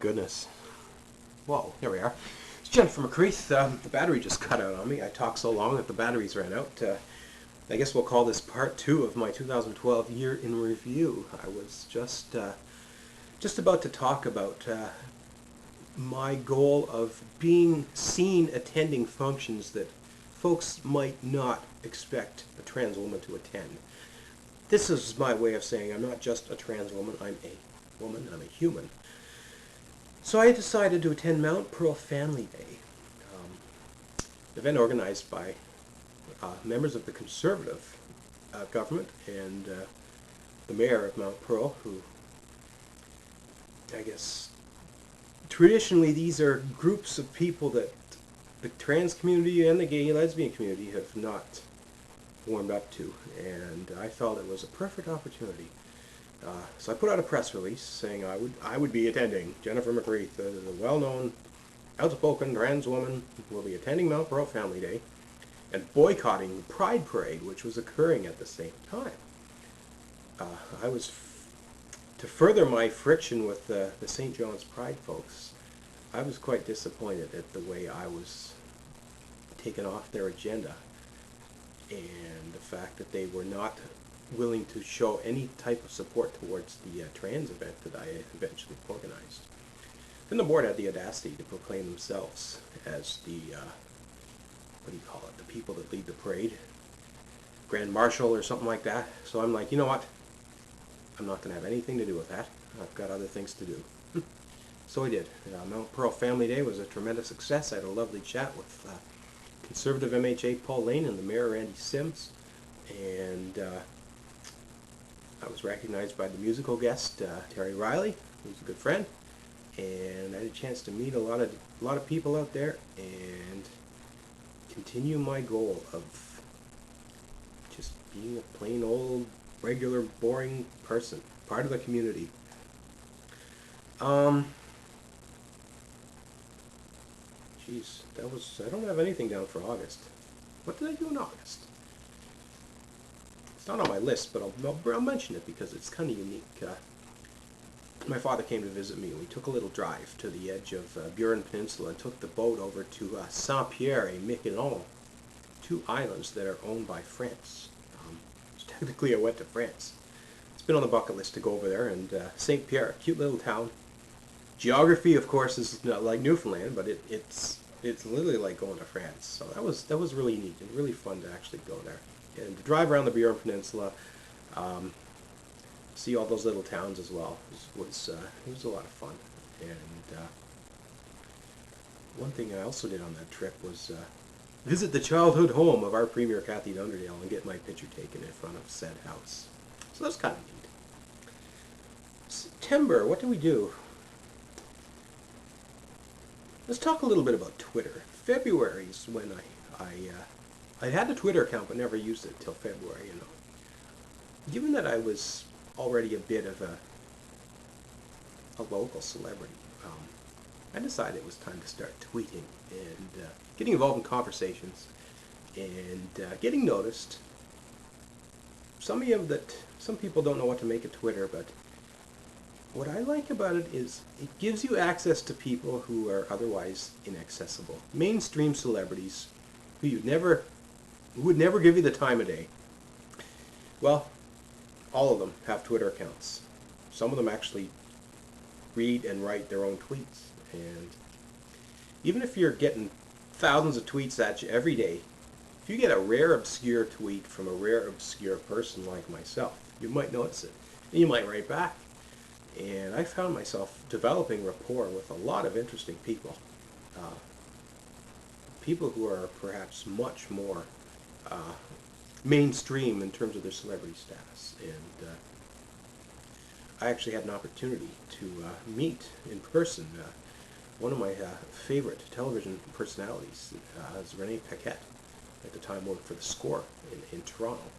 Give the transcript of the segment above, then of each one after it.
goodness. Whoa, here we are. It's Jennifer McCreath. The battery just cut out on me. I talked so long that the batteries ran out. I guess we'll call this part 2 of my 2012 year in review. I was just about to talk about my goal of being seen attending functions that folks might not expect a trans woman to attend. This is my way of saying I'm not just a trans woman, I'm a woman, I'm a human. So I decided to attend Mount Pearl Family Day, an event organized by members of the Conservative government and the mayor of Mount Pearl, who, I guess, traditionally these are groups of people that the trans community and the gay and lesbian community have not warmed up to, and I felt it was a perfect opportunity. So I put out a press release saying I would be attending. Jennifer McCreath, the well-known, outspoken trans woman, will be attending Mount Pearl Family Day and boycotting the Pride Parade, which was occurring at the same time. To further my friction with the St. John's Pride folks, I was quite disappointed at the way I was taken off their agenda, and the fact that they were not willing to show any type of support towards the trans event that I eventually organized. Then the board had the audacity to proclaim themselves as the, what do you call it, the people that lead the parade, Grand Marshal or something like that. So I'm like, you know what, I'm not going to have anything to do with that. I've got other things to do. So I did. Mount Pearl Family Day was a tremendous success. I had a lovely chat with Conservative MHA Paul Lane and the Mayor Randy Sims, and I was recognized by the musical guest Terry Riley, who's a good friend, and I had a chance to meet a lot of people out there and continue my goal of just being a plain old regular boring person, part of the community. Geez, I don't have anything down for August. What did I do in August? It's not on my list, but I'll mention it because it's kind of unique. My father came to visit me, and we took a little drive to the edge of Burin Peninsula and took the boat over to Saint-Pierre et Miquelon, two islands that are owned by France. Technically, I went to France. It's been on the bucket list to go over there, and Saint-Pierre, a cute little town. Geography, of course, is not like Newfoundland, but it's literally like going to France. So that was really neat and really fun to actually go there and to drive around the Burin Peninsula, see all those little towns as well. It was a lot of fun. And one thing I also did on that trip was visit the childhood home of our Premier Kathy Dunderdale and get my picture taken in front of said house. So that's kind of neat. September, what do we do? Let's talk a little bit about Twitter. February is when I had a Twitter account but never used it till February. You know, given that I was already a bit of a local celebrity, I decided it was time to start tweeting and getting involved in conversations and getting noticed. Some people don't know what to make of Twitter, but what I like about it is it gives you access to people who are otherwise inaccessible. Mainstream celebrities who would never give you the time of day. Well, all of them have Twitter accounts. Some of them actually read and write their own tweets. And even if you're getting thousands of tweets at you every day, if you get a rare obscure tweet from a rare obscure person like myself, you might notice it. And you might write back. And I found myself developing rapport with a lot of interesting people. People who are perhaps much more mainstream in terms of their celebrity status. And I actually had an opportunity to meet in person one of my favorite television personalities, is Renee Paquette, at the time worked for The Score in Toronto.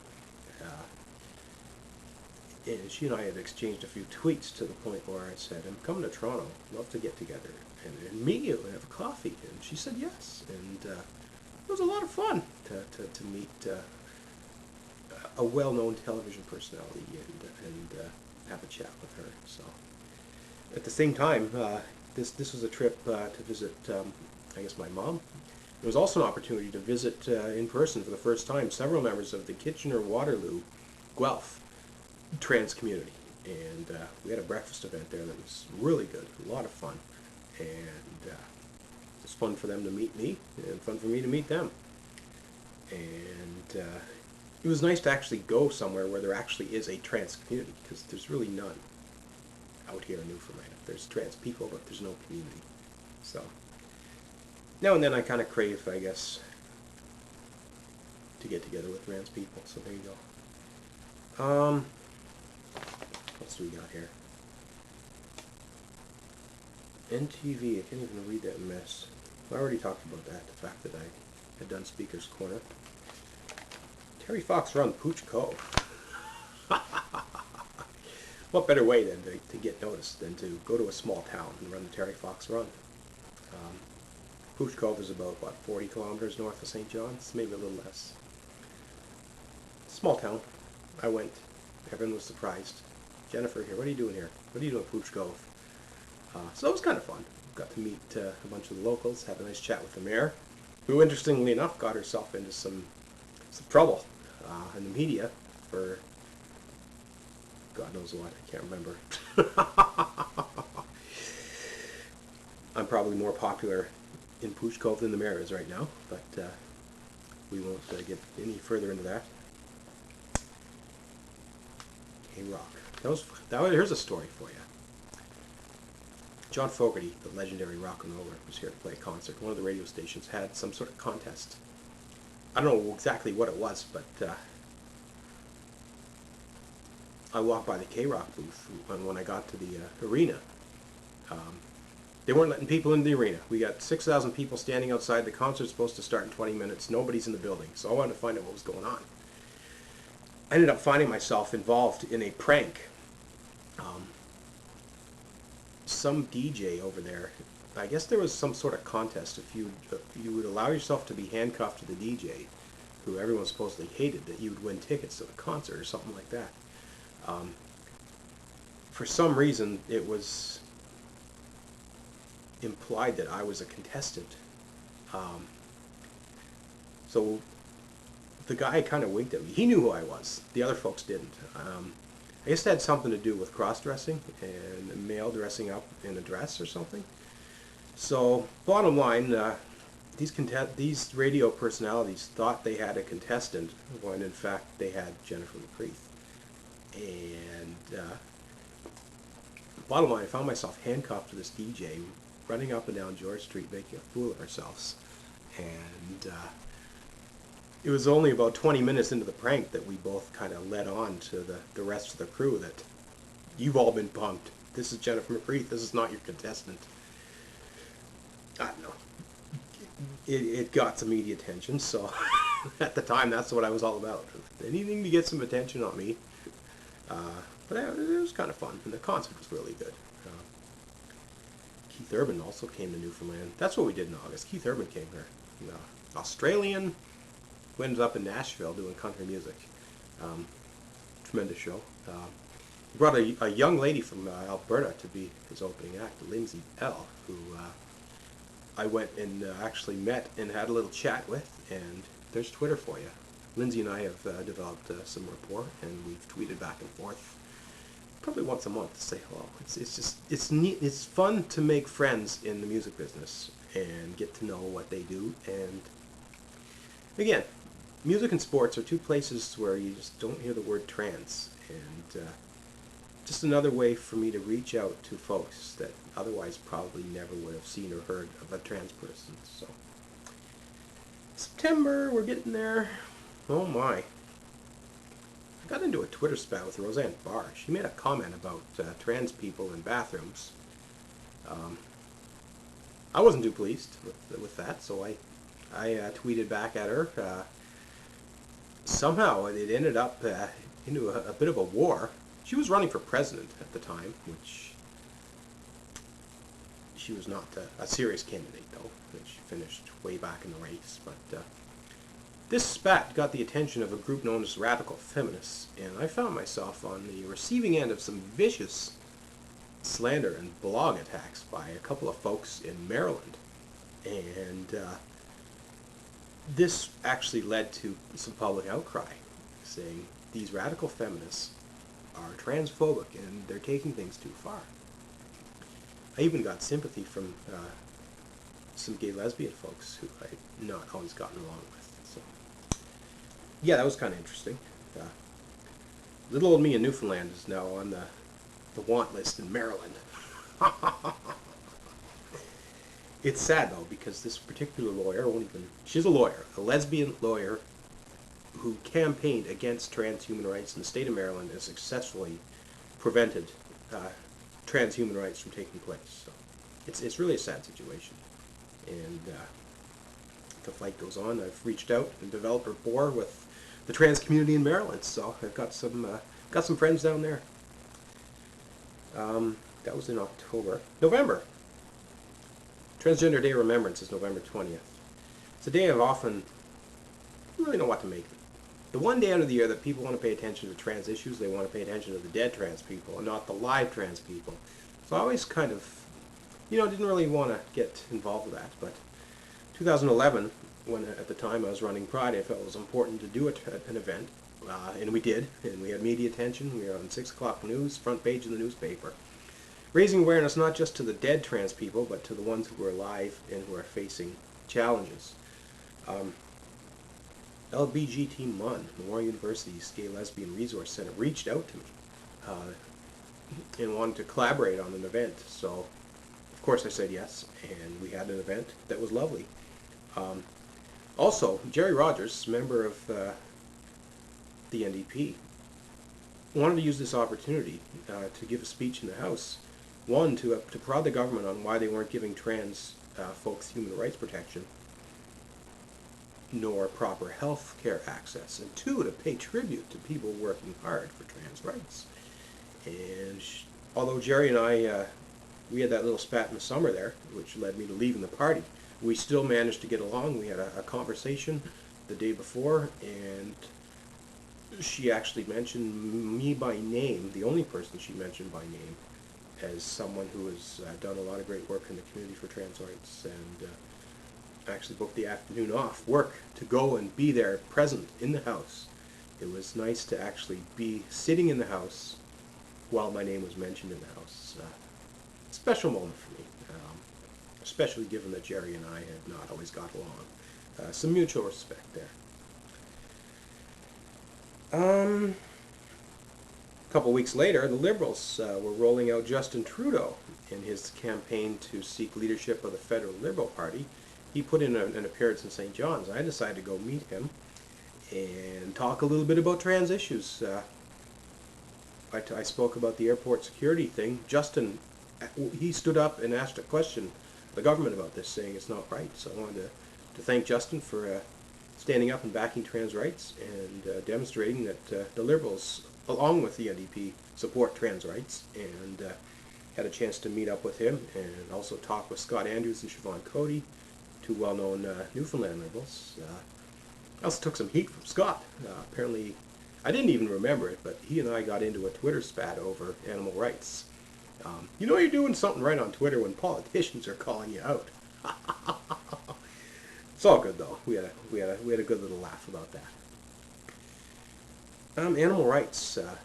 And she and I had exchanged a few tweets to the point where I said, I'm coming to Toronto, I'd love to get together and meet you and have a coffee. And she said yes. And it was a lot of fun to meet a well-known television personality and have a chat with her. So at the same time, this was a trip to visit, I guess, my mom. It was also an opportunity to visit in person for the first time several members of the Kitchener-Waterloo, Guelph trans community. And we had a breakfast event there that was really good, a lot of fun. And it was fun for them to meet me, and fun for me to meet them. And it was nice to actually go somewhere where there actually is a trans community, because there's really none out here in Newfoundland. There's trans people, but there's no community. So now and then I kind of crave, I guess, to get together with trans people. So there you go. What do we got here? NTV. I can't even read that mess. I already talked about that. The fact that I had done Speaker's Corner. Terry Fox Run, Pooch Cove. What better way than to get noticed than to go to a small town and run the Terry Fox Run? Pooch Cove is about, what, 40 kilometers north of St. John's? Maybe a little less. Small town. I went. Everyone was surprised. Jennifer here, what are you doing here? What are you doing at Pooch Cove? So it was kind of fun. Got to meet a bunch of the locals, have a nice chat with the mayor, who, interestingly enough, got herself into some trouble in the media for God knows what. I can't remember. I'm probably more popular in Pooch Cove than the mayor is right now, but we won't get any further into that. K-Rock. Here's a story for you. John Fogerty, the legendary rock and roller, was here to play a concert. One of the radio stations had some sort of contest. I don't know exactly what it was, but I walked by the K-Rock booth when I got to the arena. They weren't letting people in the arena. We got 6,000 people standing outside. The concert's supposed to start in 20 minutes. Nobody's in the building. So I wanted to find out what was going on. I ended up finding myself involved in a prank. Some DJ over there, I guess there was some sort of contest. If you would allow yourself to be handcuffed to the DJ, who everyone supposedly hated, that you would win tickets to the concert or something like that. For some reason, it was implied that I was a contestant. So the guy kind of winked at me. He knew who I was. The other folks didn't. I guess it had something to do with cross-dressing and a male dressing up in a dress or something. So, bottom line, these radio personalities thought they had a contestant when in fact they had Jennifer McCreath. And bottom line, I found myself handcuffed to this DJ, running up and down George Street, making a fool of ourselves. And it was only about 20 minutes into the prank that we both kind of led on to the rest of the crew that you've all been punked. This is Jennifer McCreath. This is not your contestant. I don't know. It got some media attention, so at the time that's what I was all about. Anything to get some attention on me. But it was kind of fun, and the concert was really good. Keith Urban also came to Newfoundland. That's what we did in August. Keith Urban came here. Australian, who ended up in Nashville doing country music. Tremendous show. He brought a young lady from Alberta to be his opening act, Lindsay L., who I went and actually met and had a little chat with, and there's Twitter for you. Lindsay and I have developed some rapport, and we've tweeted back and forth probably once a month to say hello. It's neat. It's fun to make friends in the music business and get to know what they do. And again, music and sports are two places where you just don't hear the word trans, and just another way for me to reach out to folks that otherwise probably never would have seen or heard of a trans person. So September, we're getting there. Oh my. I got into a Twitter spat with Roseanne Barr. She made a comment about trans people in bathrooms. I wasn't too pleased with that, so I tweeted back at her. Somehow it ended up into a bit of a war. She was running for president at the time, which she was not a serious candidate, though. She finished way back in the race, but this spat got the attention of a group known as Radical Feminists, and I found myself on the receiving end of some vicious slander and blog attacks by a couple of folks in Maryland. And this actually led to some public outcry, saying these radical feminists are transphobic and they're taking things too far. I even got sympathy from some gay lesbian folks who I've not always gotten along with. So, yeah, that was kind of interesting. Little old me in Newfoundland is now on the want list in Maryland. It's sad, though, because this particular lawyer won't even... She's a lawyer, a lesbian lawyer who campaigned against transhuman rights in the state of Maryland and successfully prevented transhuman rights from taking place. So it's really a sad situation. And the fight goes on. I've reached out and developed rapport with the trans community in Maryland, so I've got some friends down there. That was in October. November. Transgender Day of Remembrance is November 20th. It's a day I've often really know what to make of it. The one day out of the year that people want to pay attention to trans issues, they want to pay attention to the dead trans people and not the live trans people. So I always kind of, didn't really want to get involved with that. But 2011, when at the time I was running Pride, I felt it was important to do an event. And we did. And we had media attention. We were on 6 o'clock news, front page of the newspaper. Raising awareness not just to the dead trans people, but to the ones who are alive and who are facing challenges. LBGT MUN, Memorial University's Gay Lesbian Resource Center, reached out to me and wanted to collaborate on an event. So, of course, I said yes, and we had an event that was lovely. Also, Jerry Rogers, member of the NDP, wanted to use this opportunity to give a speech in the House. One, to prod the government on why they weren't giving trans folks human rights protection, nor proper health care access, and two, to pay tribute to people working hard for trans rights. And although Jerry and I, we had that little spat in the summer there, which led me to leaving the party, we still managed to get along. We had a conversation the day before, and she actually mentioned me by name, the only person she mentioned by name, as someone who has done a lot of great work in the community for trans rights, and actually booked the afternoon off work to go and be there present in the House. It was nice to actually be sitting in the House while my name was mentioned in the House. A special moment for me, especially given that Jerry and I had not always got along. Some mutual respect there. A couple weeks later, the Liberals were rolling out Justin Trudeau in his campaign to seek leadership of the federal Liberal Party. He put in an appearance in St. John's. I decided to go meet him and talk a little bit about trans issues. I spoke about the airport security thing. Justin, he stood up and asked a question of the government about this, saying it's not right. So I wanted to thank Justin for standing up and backing trans rights and demonstrating that the Liberals, along with the NDP, support trans rights, and had a chance to meet up with him and also talk with Scott Andrews and Siobhan Cody, two well-known Newfoundland Liberals. I also took some heat from Scott. Apparently, I didn't even remember it, but he and I got into a Twitter spat over animal rights. You're doing something right on Twitter when politicians are calling you out. It's all good though. We had a good little laugh about that. Animal rights. I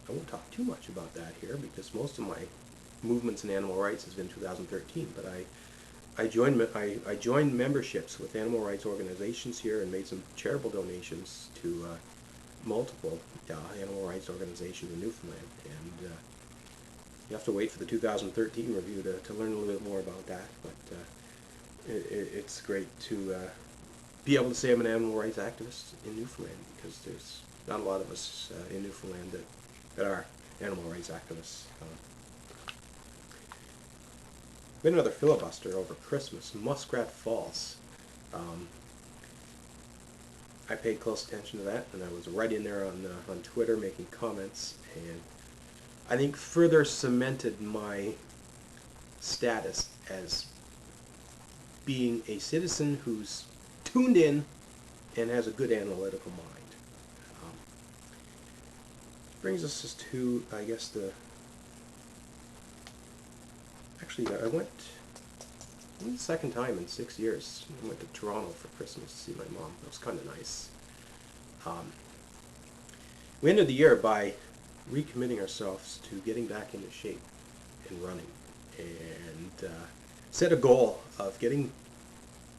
won't talk too much about that here because most of my movements in animal rights has been 2013. But I joined memberships with animal rights organizations here and made some charitable donations to multiple animal rights organizations in Newfoundland. And you have to wait for the 2013 review to learn a little bit more about that. But it's great to be able to say I'm an animal rights activist in Newfoundland, because there's not a lot of us in Newfoundland that are animal rights activists. Been another filibuster over Christmas, Muskrat Falls. I paid close attention to that, and I was right in there on Twitter making comments, and I think further cemented my status as being a citizen who's tuned in and has a good analytical mind. Brings us to, I guess, actually, I went the second time in 6 years. I went to Toronto for Christmas to see my mom. That was kind of nice. We ended the year by recommitting ourselves to getting back into shape and running, and set a goal of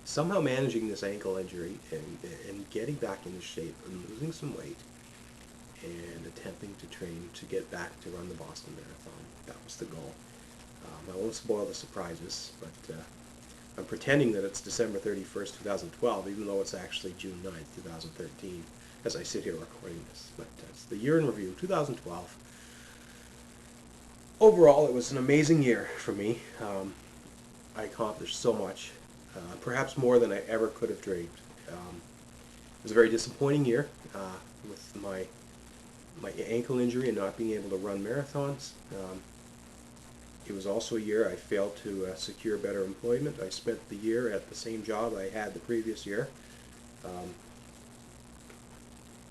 somehow managing this ankle injury and getting back into shape and losing some weight and attempting to train to get back to run the Boston Marathon. That was the goal. I won't spoil the surprises, but I'm pretending that it's December 31st, 2012, even though it's actually June 9th, 2013, as I sit here recording this. But it's the year in review, 2012. Overall, it was an amazing year for me. I accomplished so much, perhaps more than I ever could have dreamed. It was a very disappointing year with my ankle injury and not being able to run marathons. It was also a year I failed to secure better employment. I spent the year at the same job I had the previous year,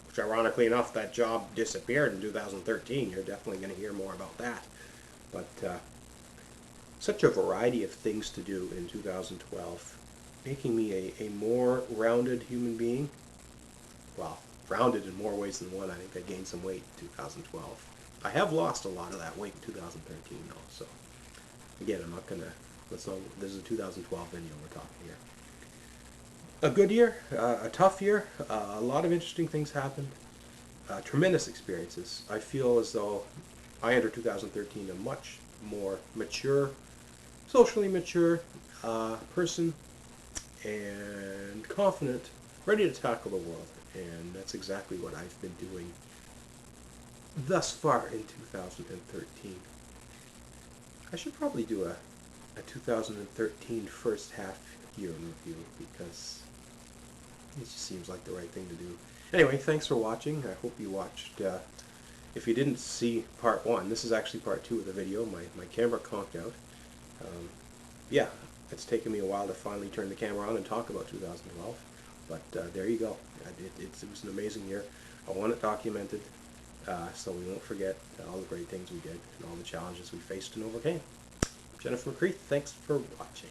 which ironically enough, that job disappeared in 2013. You're definitely going to hear more about that. But such a variety of things to do in 2012, making me a more rounded human being. Well, rounded in more ways than one. I think I gained some weight in 2012. I have lost a lot of that weight in 2013 though, so again, I'm not going to, this is a 2012 video we're talking here. A good year, a tough year, a lot of interesting things happened, tremendous experiences. I feel as though I entered 2013 a much more mature, socially mature person, and confident, ready to tackle the world. And that's exactly what I've been doing thus far in 2013. I should probably do a 2013 first half year in review, because it just seems like the right thing to do. Anyway, thanks for watching. I hope you watched. If you didn't see part 1, this is actually part 2 of the video. My camera conked out. Yeah, it's taken me a while to finally turn the camera on and talk about 2012. But there you go. It was an amazing year. I want it documented so we won't forget all the great things we did and all the challenges we faced and overcame. Jennifer McCreath, thanks for watching.